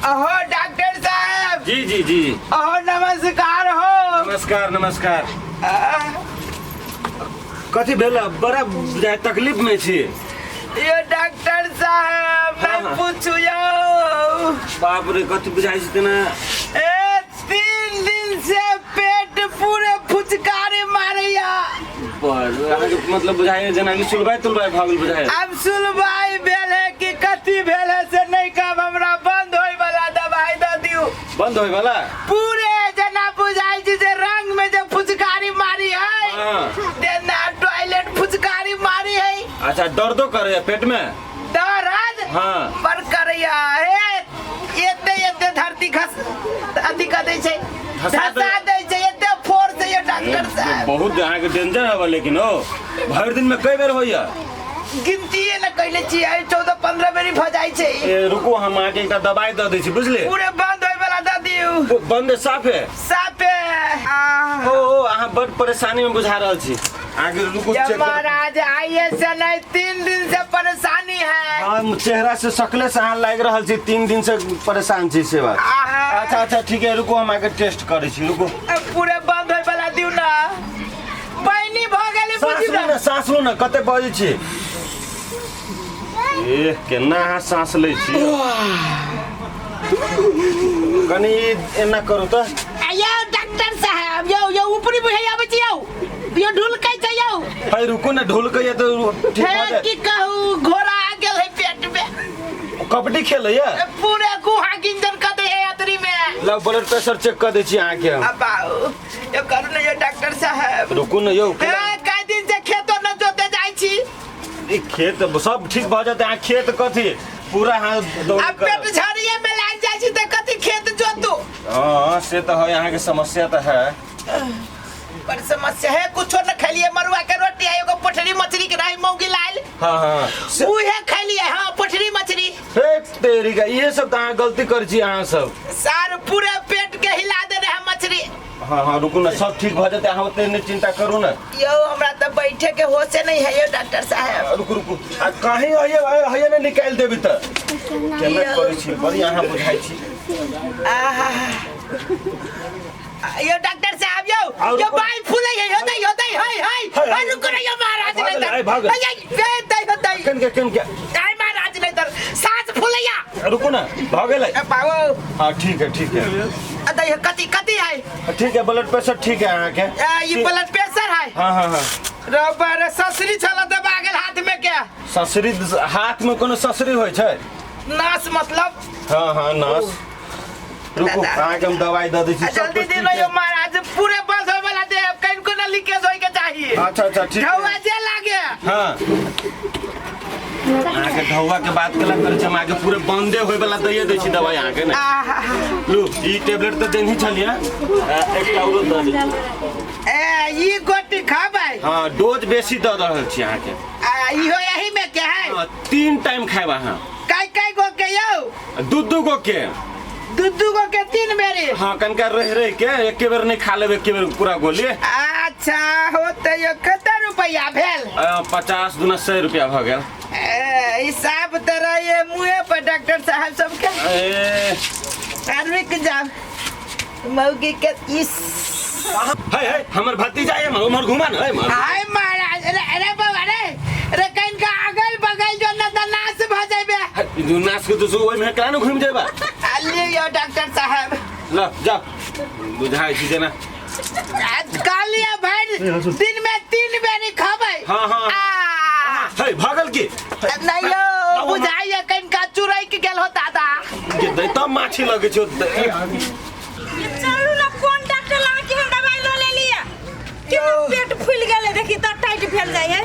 अहो डॉक्टर साहब। जी जी जी। अहो नमस्कार हो। नमस्कार नमस्कार। कथी भेल? बड़ा तकलीफ में छी। ये डॉक्टर साहब मैं पूछू यो। बाप रे कथी बुझाई छी तना? 3 दिन से पेट पूरे फुचकारी मारिया। पर मतलब बुझाई जना कि सुलबाई तुलबाई भागल बुझाई। अब सुलबाई भेल है कि कथी भेल है से नहीं कब हमरा बंद होई वाला दवाई द दियो। बंद होई वाला? पूरे जना बुझाई छी जे रंग में जो फुचकारी मारी है। देना टॉयलेट फुचकारी मारी है। अच्छा दर्दो करे पेट में? दर्द? हाँ। पर करिया है। ये धरती खस अधिक दे छे। धसा दे छे एते फोर्स है ये डॉक्टर साहब। बहुत यहाँ के डेंजर है लेकिन हो भर दिन में कई बेर होइया? गिनती है ना कहले छी 14-15 बेरी भ जाय छे। ए रुको हम आके एकटा दवाई द दै छी बुझले? पूरे बंद होय वाला द दियौ। बंद साफ है? साफ है। ओ अहाँ बड़ परेशानी में बुझा रहल छी। आगे रुको चेक महाराज आइए से नहीं 3 दिन से परेशानी है। हम चेहरा से शकले से अहाँ लाग रहल छी 3 दिन से परेशान छी से बात। अच्छा अच्छा ठीक है रुको हम आके टेस्ट करे छी रुको। पूरे बंद होय वाला दियौ ना। पानी भ गेले बुझियो ना। सांस लो ना कते बजे छी? ए केना अहाँ सांस लै छी? कनी एना करू त। यो डॉक्टर साहब यो ऊपरी बुझाई आबै छी यो ढुलकै छै यो। है रुको ना ढुलकै तो ठीक हो जाए। की कहू घोड़ा आ गेल है पेट में। कबड्डी खेले या? पूरे गुहा गिंजन क दे है अतरी में। ला ब्लड प्रेशर चेक कर दै छी अहाँ के। अब यो करू ने यो डॉक्टर साहब। रुको ना यो। कई दिन से खेतो न जोते जाय छी। ई खेत सब ठीक भ जाते अहाँ खेत कथी पूरा हाथ दौड़ अब पेट झड़िए में लाग जाय छी त कथी खेत जोतू। हां से तो है यहाँ के समस्या तो है। पर समस्या है कुछो न खलिए मरुआ के रोटी है एगो पोठरी मछली के रही मौगी लाल। हां हां उहे खलिए। हां पोठरी मछली। हे तेरी का ये सब तो अहाँ गलती कर छी अहाँ सब। सार पूरे पेट के हिला दे रहे मछली। हाँ हाँ रुको ना सब ठीक भ जाते अहाँ उतने चिंता करू ना। यो हमरा तो बैठे के होश नहीं है यो डॉक्टर साहब। रुको रुको आ काहे हये ने निकाल देबी त केना करै छी बड़ी अहाँ बुझाई छी। यो डॉक्टर साहब यो बाई फूले है होतै हाय रुको रे यो महाराज नहीं दई कन के हाय महाराज नहीं दर सांस फूलैया। रुको ना भ गेलै। पाओ हां ठीक है दई कति है? ठीक है ब्लड प्रेशर ठीक है अहाँ के। ये ब्लड प्रेशर है? हां हां हां रबर ससरी छला दबा गेल हाथ में क्या? ससरी हाथ में कोनो ससरी होय छै? नास मतलब? हां हां नास। रुको अहाँ के हम दवाई द दै छी। जल्दी दे लो यो महाराज पूरे बंद होय वाला दे कहीं को ना लीकेज होय के चाहिए। अच्छा ठीक है। ढौआ जे लागे। हां अहाँ के ढौआ के बात कला करे छै हम आगे पूरे बंदे होय वाला दइए दै छी दवाई अहाँ के ना। लो ई टेबलेट त देनी छलिया एकटा औरो द दे। ई गोटी खाबै? हां डोज बेसी द रहल छी अहाँ के। इहो यही में क्या है? 3 टाइम खाइब अहाँ। काई गो के यो? दू गो के। दू गो के 3 बेरी? हाँ कनका रह के एक बेर नहीं खा लेबे एक बेर पूरा गोली। अच्छा होते यो कते रुपया भेल? 50 दूना 100 रुपया भ गेल। हिसाब त रहिए मुंहे पर डॉक्टर साहब सब के। आदमी के जा मौगी के इस है हमर भतीजा है हमर घुमा ना हाय महाराज अरे बाबा रे कहीं का अगल बगल जो न नाश भ जाबे। जो नाश के तो ओइ में केना न घुम जेबा? ले यो डॉक्टर साहब ल जा बुझाई छी जेना कालिया भर दिन में 3 बेरी खाबै। हां है भागल की नहीं यो बुझाइए कहीं का चुराई के गेल हो दादा। ये दै त माछी लगे छ। ये चलू ना कोन डॉक्टर लगा के हम दवाई ले लिया। क्यों पेट फूल गेले देखी त टाइट फैल जाय है।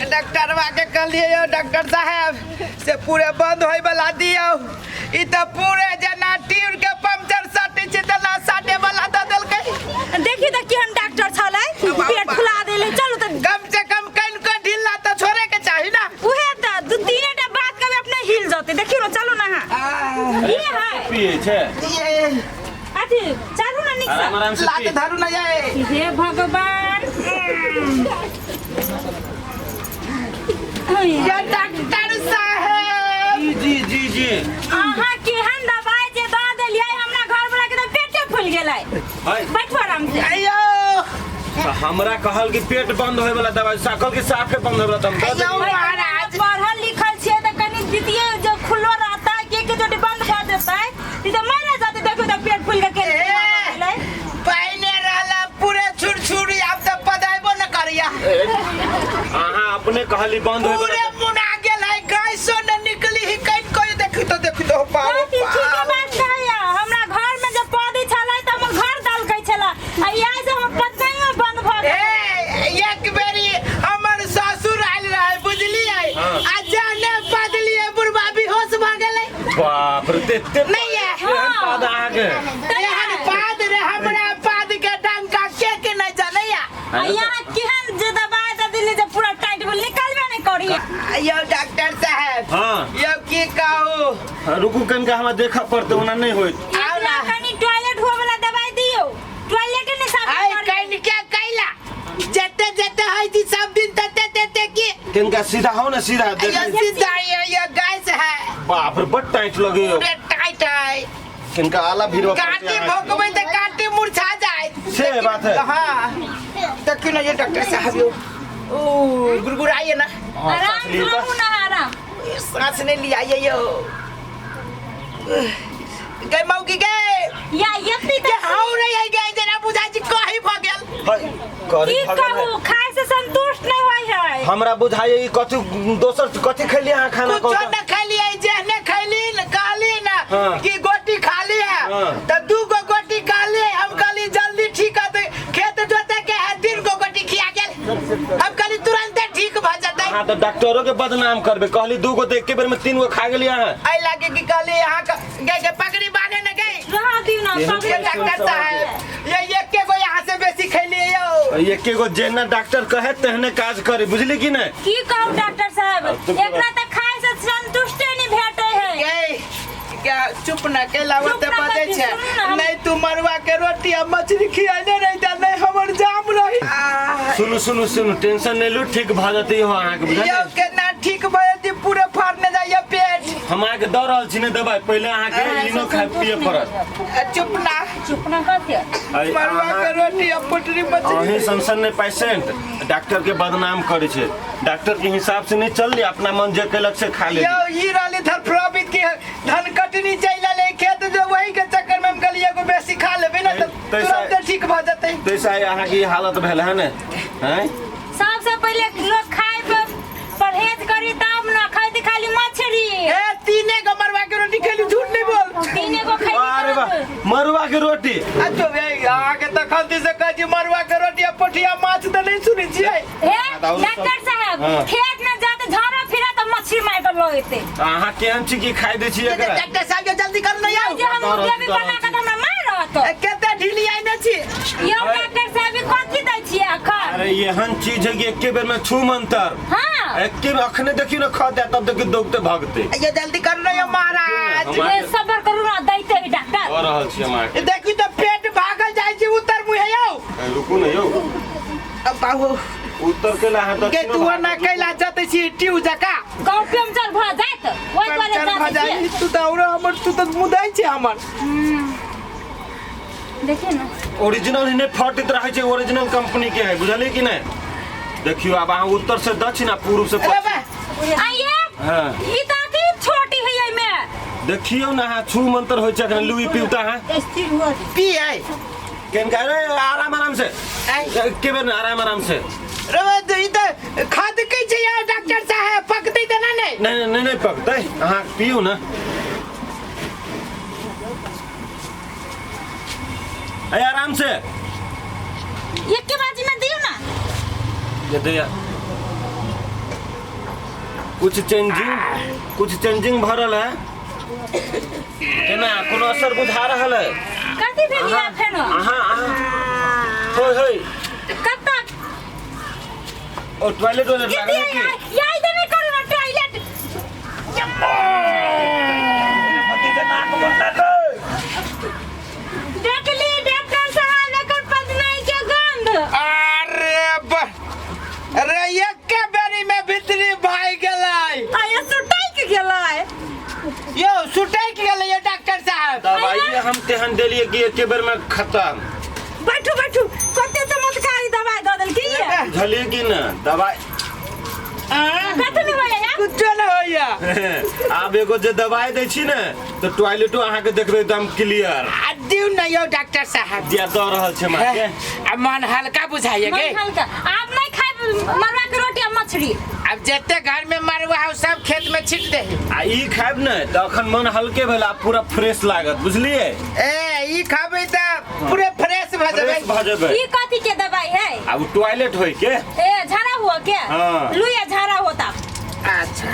डॉक्टरवा के कहलिए यो डॉक्टर साहब से पूरे बंद होय वाला दियो। ई त पूरे जना टीर के पंक्चर सटे छै त ना साटे वाला द देलकै। देखी त केहन डॉक्टर छलै पेट फुला देले। चलू त कम से कम कहीं को ढीला तो छोड़े के चाहिए ना। उहे त 2-3टा बात कबे अपने हिल जते देखियो ना। चलू ना ये है पिए छे ये अथी चालू ना निक आराम से लाके धरू ना जाए। हे भगवान ये डॉक्टर साहब जी अहाँ केहन दवाई जे द गेलै हाय बैठो आराम से अयो तो हमरा कहल कि पेट बंद होए वाला दवाई साकल के साफे बंद होए वाला दम दे अयो दे। महाराज पढ़ल लिखल छियै तऽ कनि द्वितीय जो खुलो रहता है के जो बंद कर देता है तो मर जाते देखो तो पेट फूल के गेलै पहने रहला पूरे छुरछुरी अब तो पदाइबो न करिया अहाँ अपने कहली बंद होए पूरे वाला मुना गेल है गैसो न निकली ही कहीं कोई देखी तो पाओ ठीक बात है हमरा घर में जब पौधे छलै त हमर घर दलकै छला आ यहाँ से हम पत्तैयो बंद भ गेल एक बेरी हमर ससुर आयल रहे बुझलिए आ जाने बदलिए बुढ़बा बेहोश भ गेलै बाप रे ते नहीं है एहन पाद आगे एहन पाद रे हमरा पाद के डंका के नहीं जानैया आ यहाँ केहन जे दबाई दे दिली जे पूरा टाइट बोल निकलबे नहीं करी यो डॉक्टर साहब हाँ यो की कहू रुकू कन का हमरा देखा पड़ते ओना नहीं होई आओ ना कनी टॉयलेट हुआ वाला दवाई दियो टॉयलेट ने साफ आई कर कहीं क्या कैला जते जते है थी सब दिन तते तते की कन का सीधा हो ना सीधा यो देख सीधा ये गैस है बाप रे बड़ टाइट लगे हो पूरे टाइट है कन का आला भीड़वा काटी भोकबे तो काटी मुरझा जाए से बात है हाँ तो क्यों ना ये डॉक्टर साहब यो ओ गुरगुराइए ना आराम से रहू ना आराम सांस नहीं लिया यो गए मौकी गए या यति के त हाउ रे आई गए जरा बुझा जी कहीं भ गेल हाय करी की भगवान कहू खाए से संतुष्ट नहीं होय है हमरा बुझाए ई कथि दोसर कथि खैली अहाँ खाना कुछ न खैलिए जेहने खैली न कहली ना हाँ। कि गोटी खा ली है हाँ। तो 2 गो गोटी खा ली हम कहली जल्दी ठीक है तो खेत जोते के है 3 गो गोटी खिया गेल हम कहली तुरंत ठीक भ जतै हाँ तो डॉक्टरों के बदनाम करबे कहली 2 गो देख के बेर में 3 गो खा गेली अहाँ आई लागे कि कहली यहाँ गए के पगड़ी बांधे न गई रहा दियो ना यही सब ये डॉक्टर साहब ये एक के गो यहाँ से बेसी खैली यो एक एगो जेना डॉक्टर कहे तेहने काज करे बुझली कि नहीं की कहू डॉक्टर साहब अब तो एकरा त खाए से संतुष्टि नहीं भेटै है गए क्या चुप न के लावत चुप न बजे करती, छे सुन ना, हम- नहीं तू मरुआ के रोटी और मछली खियाने नहीं दा नहीं हमर जाम रही सुनु सुनु सुनु टेंशन नहीं लो ठीक भ जतई हो अहाँ के यो बुझल के ना ठीक भयती पूरे फाड़ने जाइए पेट हम अहाँ के दऽ रहल छी ने दवाई पहले अहाँ के इनो खाए पिए पड़त चुप ना चुप ना करते मरुआ के रोटी और पुटरी मछली अहीं संसन ने पेशेंट डॉक्टर के बदनाम करे छे डॉक्टर के हिसाब से नहीं चल ली अपना मन जे केलक से खा ले यो ही रहली धर प्रॉफिट की धन कटनी चाहिए ले खेत जो वही के चक्कर में हम कहलिए एगो बेसी खा लेबे ना तो तुरंत ठीक भ जतै तैसा अहाँ की हालत भेल है ने हैं सबसे पहले लोग खाए पर परहेज करी तब ना खाई खाली मछली ए तीने गो मरुआ के रोटी खेली झूठ नहीं बोल तीन एगो अरे वाह खाई मरुआ के रोटी अच्छा वे आगे तक खंती से कह मरुआ के रोटी और पोठिया माछ तो नहीं सुनी छिए हे डॉक्टर साहब हाँ। खेत में जाते झाड़ा फिरा तो मछली मार कर लोते अहाँ केहन छी की खाई दै छी एकरा डॉक्टर साहब ये जल्दी कर लो जे हम दरद, देवी दरद। बना के हमरा मार रहत केते ढीली आई न छी यो डॉक्टर साहब कथि दै छियै अखन अरे एहन चीज है कि एके बेर में छू मंतर हां एके अखने देखियो ना खा दे तब देखियो दौड़ते भागते ये जल्दी कर लो ये महाराज ये सबर करू ना दैते डॉक्टर हो रहल छी हम अहाँ देखी तो पेट भागल जाय छी उतर मुहे यौ के रुकू ना यौ अब बाबू उत्तर के ला हाथ के तू ना कैला जते छी ट्यू जका गाँव पेमचर भ जात ओइ वाले चल जात भजाई छियै तू तो और हमर तू तो मुदाई छी हमर देखिए ना ओरिजिनल ही नहीं फटित रहे छै ओरिजिनल कंपनी के है बुझलिए कि नहीं देखियो अब अहाँ उत्तर से दक्षिण आ पूर्व से अरे पश्चिम बा आइए हाँ ई ताकि छोटी है ये में देखियो ना अहाँ छू मंतर होइ छै अखन लुई पीउता है स्थिर हुआ पी आई केन कह रे आराम आराम से आई के बेर ना आराम आराम से रे तो ई तो खाद के छी यार डॉक्टर साहब पकते त ना नहीं नहीं नहीं नहीं पकतै अहाँ पियो ना ए आराम से एक के बाजी में दियो ना ये दे या। कुछ चेंजिंग भरल है केना कोनो असर बुझा रहल है कथि भेल या फेनो अहाँ होय होय कब तक ओ टॉयलेट वाले किती लागल है कि या इधर नहीं करो ना टॉयलेट देख ली डॉक्टर साहब लेकर पदनाई के गंध अरे एक के बेरी में भीतरी भाई गेलाई आये सुटाई के गेलाय यो सुटैक गेलै यौ डॉक्टर साहब। दवाई हम तेहन देलिए कि एके बेर में खत्म। बैठू बैठू कते चमत्कारी दवाई दऽ देलकी ये झलिए कि न दवाई कते नहीं होइया यार कुछ न होइया। आब एगो जे दवाई दै छी ने तो टॉयलेटो अहाँ के देखबै एकदम क्लियर। आ दिउ न यौ डॉक्टर साहब। दिया दऽ रहल छै माँ के। आ मन हल्का बुझाइए गे। मन हल्का आप नहीं खाए मरवा के रोटी और मछली। अब जते घर में मरवा हो सब खेत में छिट दे। आ ई खाइब ने त अखन मन हल्के भेल आ पूरा फ्रेश लागत बुझलिए। ए ई खाबै त पूरे फ्रेश भ जेबै। फ्रेश भ जेबै। ये कथी के दवाई है अब टॉयलेट होय के ए झाड़ा हुआ क्या हाँ। लुया झाड़ा होता अच्छा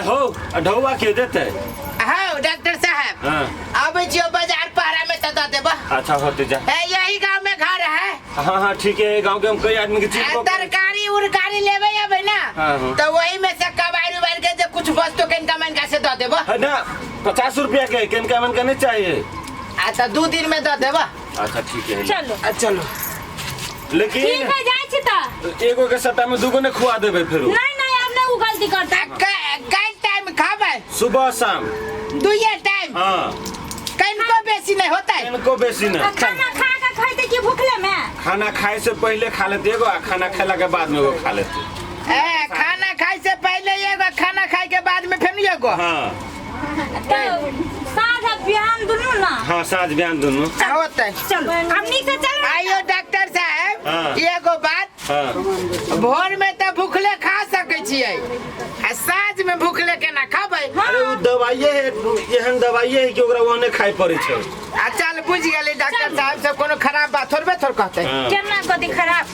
हो ढौआ के देते। हाँ डॉक्टर साहब। हाँ। आबै छियो बाजार पहरा में त दे देबा। अच्छा होते जा। ए यही गांव में घर है। हाँ ठीक है गांव के हम कई आदमी के चीज तरकारी उरकारी लेबै अबै ना हाँ। तो वही में से कबाड़ी उबाड़ के जो कुछ वस्तु किनका मन का से दे देबा। है ना 50 रुपया के किनका मन का नहीं चाहिए। आ त 2 दिन में दे देबा। अच्छा ठीक है चलो चलो लेकिन ठीक है जाय छी त एगो के सट्टा में दूगो ने खुआ देबे फिर नहीं नहीं आप नहीं वो गलती करता कई टाइम खाबै सुबह शाम दुइये टाइम। हाँ कनको बेसी नहीं होता है। इनको बेसी ना खाना खा के खाते कि भूखले में खाना खाए से पहले खा लेते एगो आ खाना खाला के बाद में एगो खा लेते। ए खाना खाए से पहले एगो खाना खाए के बाद में फिर एगो। हाँ तो साँझ और बिहान दुनू ना हाँ साँझ बिहान दोनों होता है। चलो हमनी से चलो आइयो डॉक्टर साहब। हाँ। एगो बात हाँ भोर में तो भूखले खा सकै छियै आ साँझ में भूखले केना खाबै। अरे वो दवाइये है एहन दवाइये है कि ओकरा ओहने खाए पड़े छै। आ चल बुझ गेलै डॉक्टर साहब से कोनो खराब बात थोड़बे थोड़ कहते। हाँ। केना कथी खराब